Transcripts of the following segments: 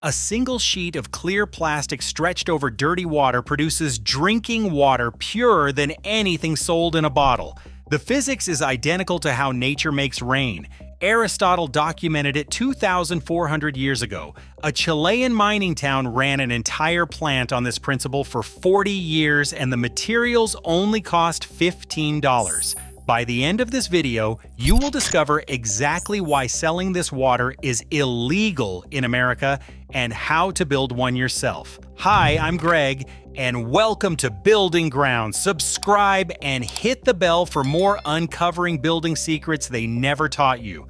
A single sheet of clear plastic stretched over dirty water produces drinking water purer than anything sold in a bottle. The physics is identical to how nature makes rain. Aristotle documented it 2,400 years ago. A Chilean mining town ran an entire plant on this principle for 40 years, and the materials only cost $15. By the end of this video, you will discover exactly why selling this water is illegal in America and how to build one yourself. Hi, I'm Greg, and welcome to Building Grounds. Subscribe and hit the bell for more uncovering building secrets they never taught you.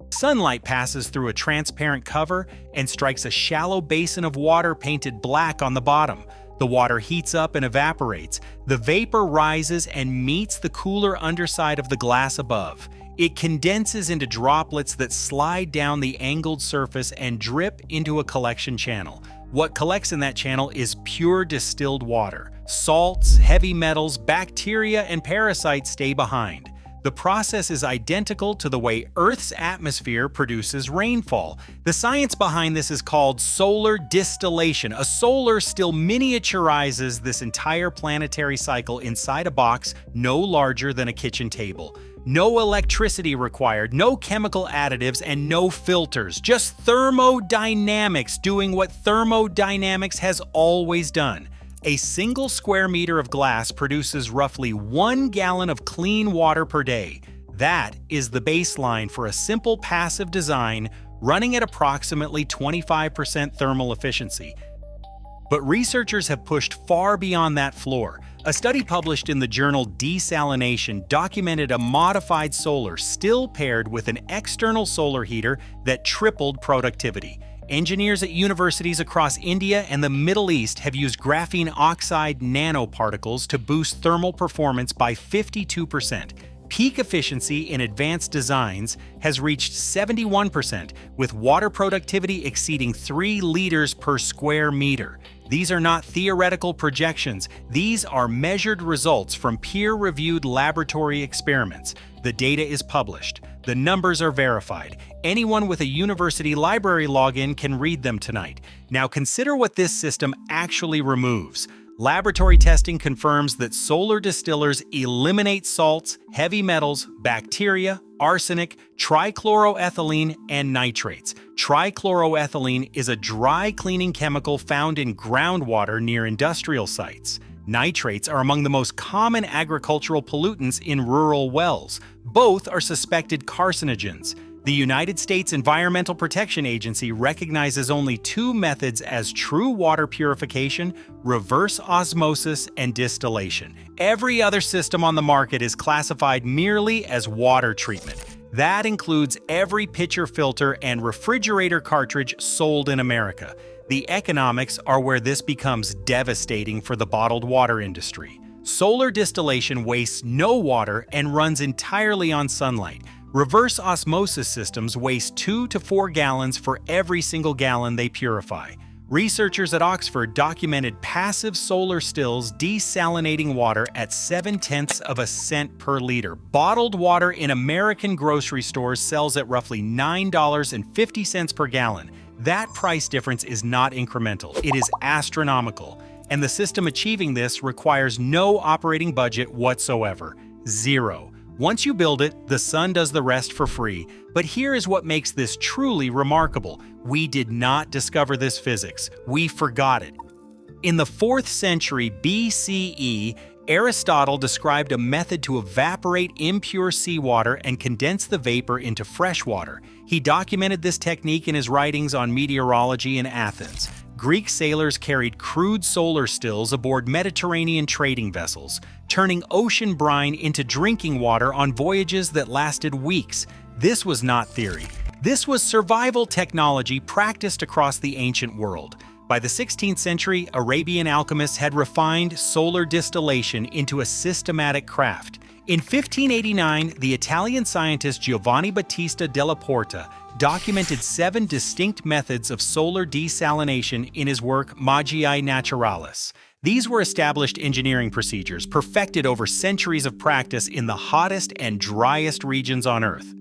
Sunlight passes through a transparent cover and strikes a shallow basin of water painted black on the bottom. The water heats up and evaporates. The vapor rises and meets the cooler underside of the glass above. It condenses into droplets that slide down the angled surface and drip into a collection channel. What collects in that channel is pure distilled water. Salts, heavy metals, bacteria, and parasites stay behind. The process is identical to the way Earth's atmosphere produces rainfall. The science behind this is called solar distillation. A solar still miniaturizes this entire planetary cycle inside a box no larger than a kitchen table. No electricity required, no chemical additives, and no filters. Just thermodynamics doing what thermodynamics has always done. A single square meter of glass produces roughly 1 gallon of clean water per day. That is the baseline for a simple passive design running at approximately 25% thermal efficiency. But researchers have pushed far beyond that floor. A study published in the journal Desalination documented a modified solar still paired with an external solar heater that tripled productivity. Engineers at universities across India and the Middle East have used graphene oxide nanoparticles to boost thermal performance by 52%. Peak efficiency in advanced designs has reached 71%, with water productivity exceeding 3 liters per square meter. These are not theoretical projections. These are measured results from peer-reviewed laboratory experiments. The data is published. The numbers are verified. Anyone with a university library login can read them tonight. Now consider what this system actually removes. Laboratory testing confirms that solar distillers eliminate salts, heavy metals, bacteria, arsenic, trichloroethylene, and nitrates. Trichloroethylene is a dry cleaning chemical found in groundwater near industrial sites. Nitrates are among the most common agricultural pollutants in rural wells. Both are suspected carcinogens. The United States Environmental Protection Agency recognizes only 2 methods as true water purification: reverse osmosis and distillation. Every other system on the market is classified merely as water treatment. That includes every pitcher filter and refrigerator cartridge sold in America. The economics are where this becomes devastating for the bottled water industry. Solar distillation wastes no water and runs entirely on sunlight. Reverse osmosis systems waste 2 to 4 gallons for every single gallon they purify. Researchers at Oxford documented passive solar stills desalinating water at 0.7 of a cent per liter. Bottled water in American grocery stores sells at roughly $9.50 per gallon. That price difference is not incremental, it is astronomical. And the system achieving this requires no operating budget whatsoever. Zero. Once you build it, the sun does the rest for free. But here is what makes this truly remarkable. We did not discover this physics. We forgot it. In the 4th century BCE, Aristotle described a method to evaporate impure seawater and condense the vapor into fresh water. He documented this technique in his writings on meteorology in Athens. Greek sailors carried crude solar stills aboard Mediterranean trading vessels, turning ocean brine into drinking water on voyages that lasted weeks. This was not theory. This was survival technology practiced across the ancient world. By the 16th century, Arabian alchemists had refined solar distillation into a systematic craft. In 1589, the Italian scientist Giovanni Battista della Porta documented 7 distinct methods of solar desalination in his work Magiae Naturalis. These were established engineering procedures perfected over centuries of practice in the hottest and driest regions on Earth.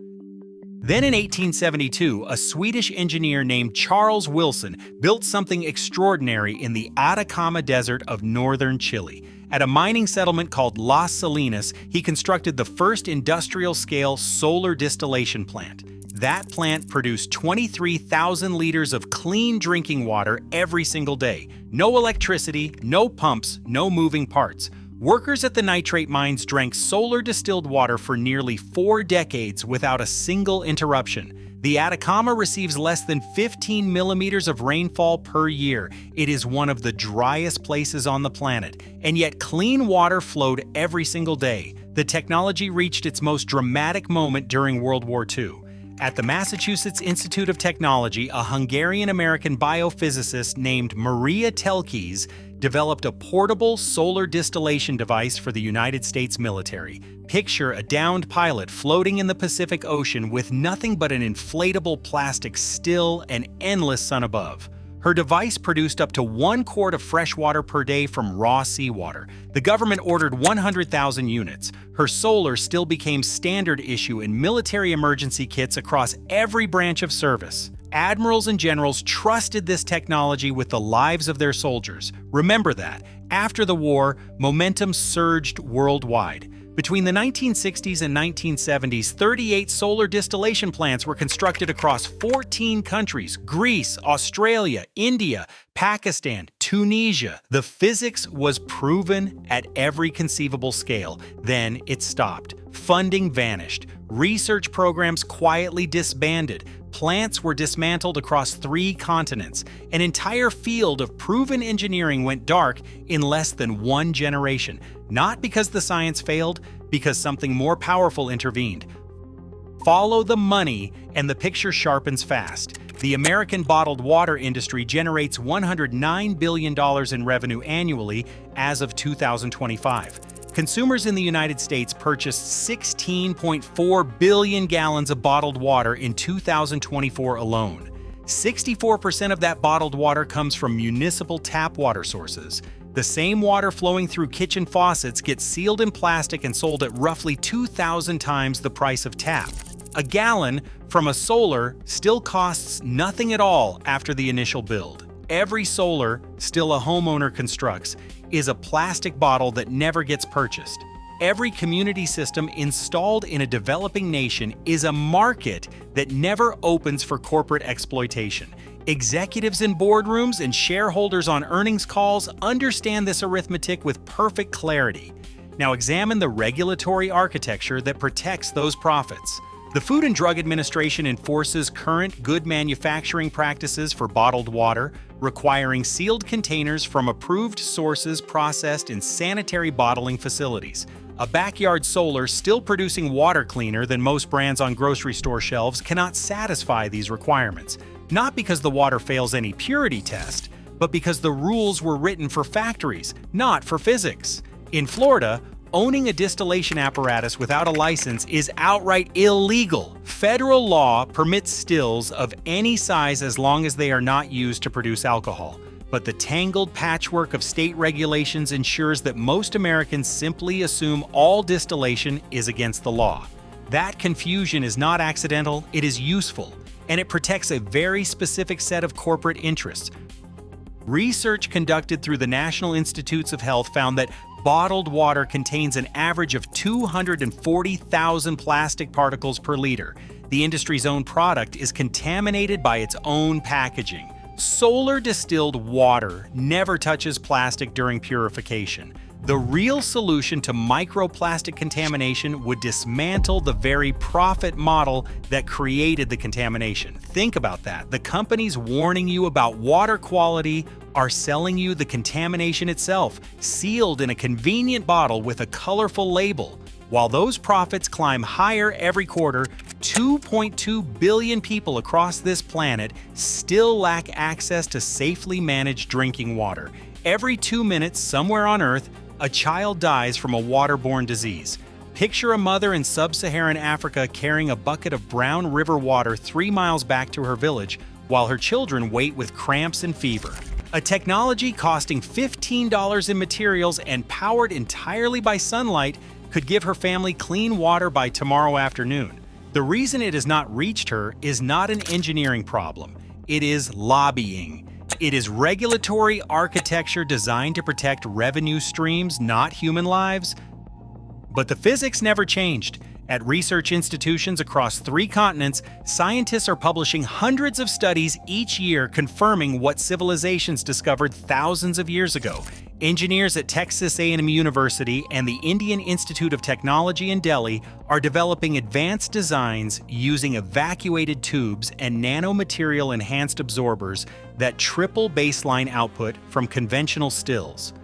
Then in 1872, a Swedish engineer named Charles Wilson built something extraordinary in the Atacama Desert of northern Chile. At a mining settlement called Las Salinas, he constructed the first industrial-scale solar distillation plant. That plant produced 23,000 liters of clean drinking water every single day. No electricity, no pumps, no moving parts. Workers at the nitrate mines drank solar distilled water for nearly 4 decades without a single interruption. The Atacama receives less than 15 millimeters of rainfall per year. It is one of the driest places on the planet, and yet clean water flowed every single day. The technology reached its most dramatic moment during World War II. At the Massachusetts Institute of Technology, a Hungarian-American biophysicist named Maria Telkes developed a portable solar distillation device for the United States military. Picture a downed pilot floating in the Pacific Ocean with nothing but an inflatable plastic still and endless sun above. Her device produced up to 1 quart of fresh water per day from raw seawater. The government ordered 100,000 units. Her solar still became standard issue in military emergency kits across every branch of service. Admirals and generals trusted this technology with the lives of their soldiers. Remember that. After the war, momentum surged worldwide. Between the 1960s and 1970s, 38 solar distillation plants were constructed across 14 countries: Greece, Australia, India, Pakistan, Tunisia. The physics was proven at every conceivable scale. Then it stopped. Funding vanished. Research programs quietly disbanded. Plants were dismantled across 3 continents. An entire field of proven engineering went dark in less than 1 generation. Not because the science failed, because something more powerful intervened. Follow the money, and the picture sharpens fast. The American bottled water industry generates $109 billion in revenue annually as of 2025. Consumers in the United States purchased 16.4 billion gallons of bottled water in 2024 alone. 64% of that bottled water comes from municipal tap water sources. The same water flowing through kitchen faucets gets sealed in plastic and sold at roughly 2,000 times the price of tap. A gallon from a solar still costs nothing at all after the initial build. Every solar still a homeowner constructs is a plastic bottle that never gets purchased. Every community system installed in a developing nation is a market that never opens for corporate exploitation. Executives in boardrooms and shareholders on earnings calls understand this arithmetic with perfect clarity. Now examine the regulatory architecture that protects those profits. The Food and Drug Administration enforces current good manufacturing practices for bottled water, requiring sealed containers from approved sources processed in sanitary bottling facilities. A backyard solar still producing water cleaner than most brands on grocery store shelves cannot satisfy these requirements. Not because the water fails any purity test, but because the rules were written for factories, not for physics. In Florida, owning a distillation apparatus without a license is outright illegal. Federal law permits stills of any size as long as they are not used to produce alcohol. But the tangled patchwork of state regulations ensures that most Americans simply assume all distillation is against the law. That confusion is not accidental, it is useful, and it protects a very specific set of corporate interests. Research conducted through the National Institutes of Health found that bottled water contains an average of 240,000 plastic particles per liter. The industry's own product is contaminated by its own packaging. Solar distilled water never touches plastic during purification. The real solution to microplastic contamination would dismantle the very profit model that created the contamination. Think about that. The companies warning you about water quality are selling you the contamination itself, sealed in a convenient bottle with a colorful label. While those profits climb higher every quarter, 2.2 billion people across this planet still lack access to safely managed drinking water. Every 2 minutes, somewhere on Earth, a child dies from a waterborne disease. Picture a mother in sub-Saharan Africa carrying a bucket of brown river water 3 miles back to her village while her children wait with cramps and fever. A technology costing $15 in materials and powered entirely by sunlight could give her family clean water by tomorrow afternoon. The reason it has not reached her is not an engineering problem. It is lobbying. It is regulatory architecture designed to protect revenue streams, not human lives. But the physics never changed. At research institutions across 3 continents, scientists are publishing hundreds of studies each year confirming what civilizations discovered thousands of years ago. Engineers at Texas A&M University and the Indian Institute of Technology in Delhi are developing advanced designs using evacuated tubes and nanomaterial enhanced absorbers that triple baseline output from conventional stills.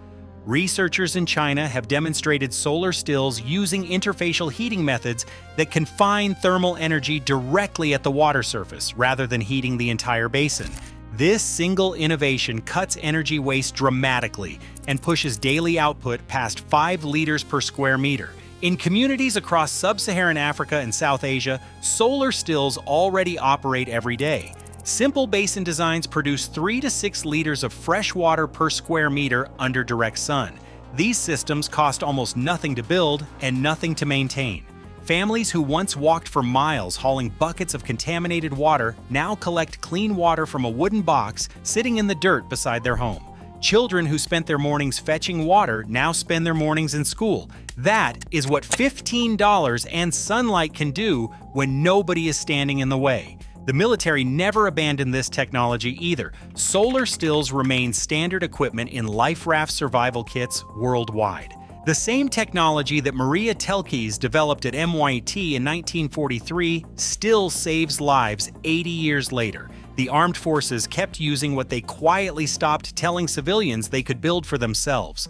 Researchers in China have demonstrated solar stills using interfacial heating methods that confine thermal energy directly at the water surface rather than heating the entire basin. This single innovation cuts energy waste dramatically and pushes daily output past 5 liters per square meter. In communities across sub-Saharan Africa and South Asia, solar stills already operate every day. Simple basin designs produce 3 to 6 liters of fresh water per square meter under direct sun. These systems cost almost nothing to build and nothing to maintain. Families who once walked for miles hauling buckets of contaminated water now collect clean water from a wooden box sitting in the dirt beside their home. Children who spent their mornings fetching water now spend their mornings in school. That is what $15 and sunlight can do when nobody is standing in the way. The military never abandoned this technology either. Solar stills remain standard equipment in life raft survival kits worldwide. The same technology that Maria Telkes developed at MIT in 1943 still saves lives 80 years later. The armed forces kept using what they quietly stopped telling civilians they could build for themselves.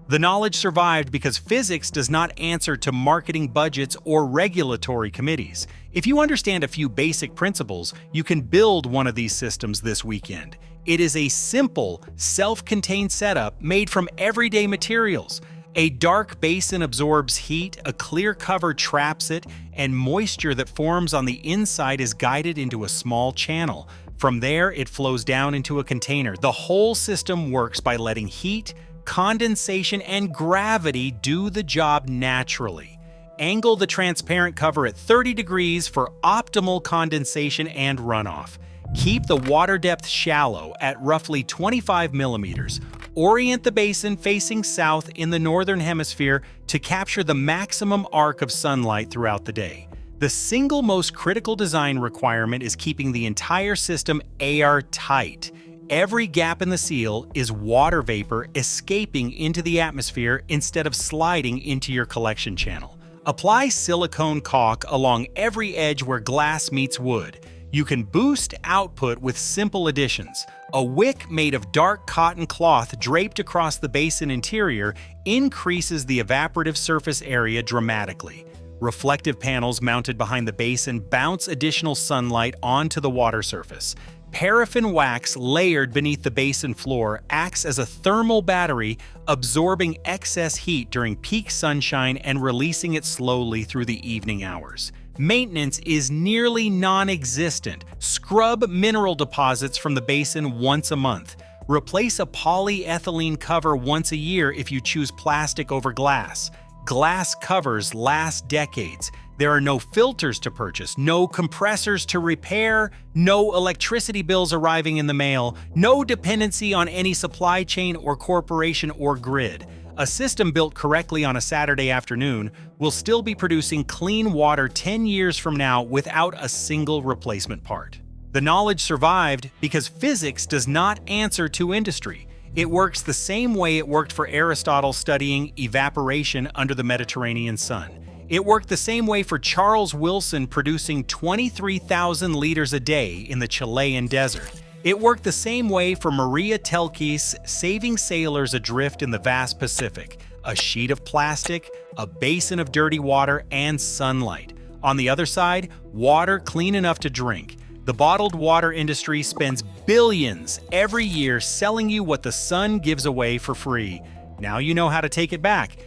The knowledge survived because physics does not answer to marketing budgets or regulatory committees. If you understand a few basic principles, you can build one of these systems this weekend. It is a simple, self-contained setup made from everyday materials. A dark basin absorbs heat, a clear cover traps it, and moisture that forms on the inside is guided into a small channel. From there, it flows down into a container. The whole system works by letting heat, condensation, and gravity do the job naturally. Angle the transparent cover at 30 degrees for optimal condensation and runoff. Keep the water depth shallow at roughly 25 millimeters. Orient the basin facing south in the northern hemisphere to capture the maximum arc of sunlight throughout the day. The single most critical design requirement is keeping the entire system airtight. Every gap in the seal is water vapor escaping into the atmosphere instead of sliding into your collection channel. Apply silicone caulk along every edge where glass meets wood. You can boost output with simple additions. A wick made of dark cotton cloth draped across the basin interior increases the evaporative surface area dramatically. Reflective panels mounted behind the basin bounce additional sunlight onto the water surface. Paraffin wax layered beneath the basin floor acts as a thermal battery, absorbing excess heat during peak sunshine and releasing it slowly through the evening hours. Maintenance is nearly non-existent. Scrub mineral deposits from the basin once a month. Replace a polyethylene cover once a year if you choose plastic over glass. Glass covers last decades. There are no filters to purchase, no compressors to repair, no electricity bills arriving in the mail, no dependency on any supply chain or corporation or grid. A system built correctly on a Saturday afternoon will still be producing clean water 10 years from now without a single replacement part. The knowledge survived because physics does not answer to industry. It works the same way it worked for Aristotle studying evaporation under the Mediterranean sun. It worked the same way for Charles Wilson producing 23,000 liters a day in the Chilean desert. It worked the same way for Maria Telkes saving sailors adrift in the vast Pacific. A sheet of plastic, a basin of dirty water, and sunlight. On the other side, water clean enough to drink. The bottled water industry spends billions every year selling you what the sun gives away for free. Now you know how to take it back.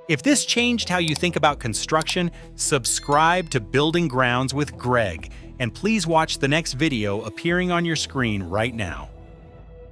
If this changed how you think about construction, subscribe to Building Grounds with Greg, and please watch the next video appearing on your screen right now.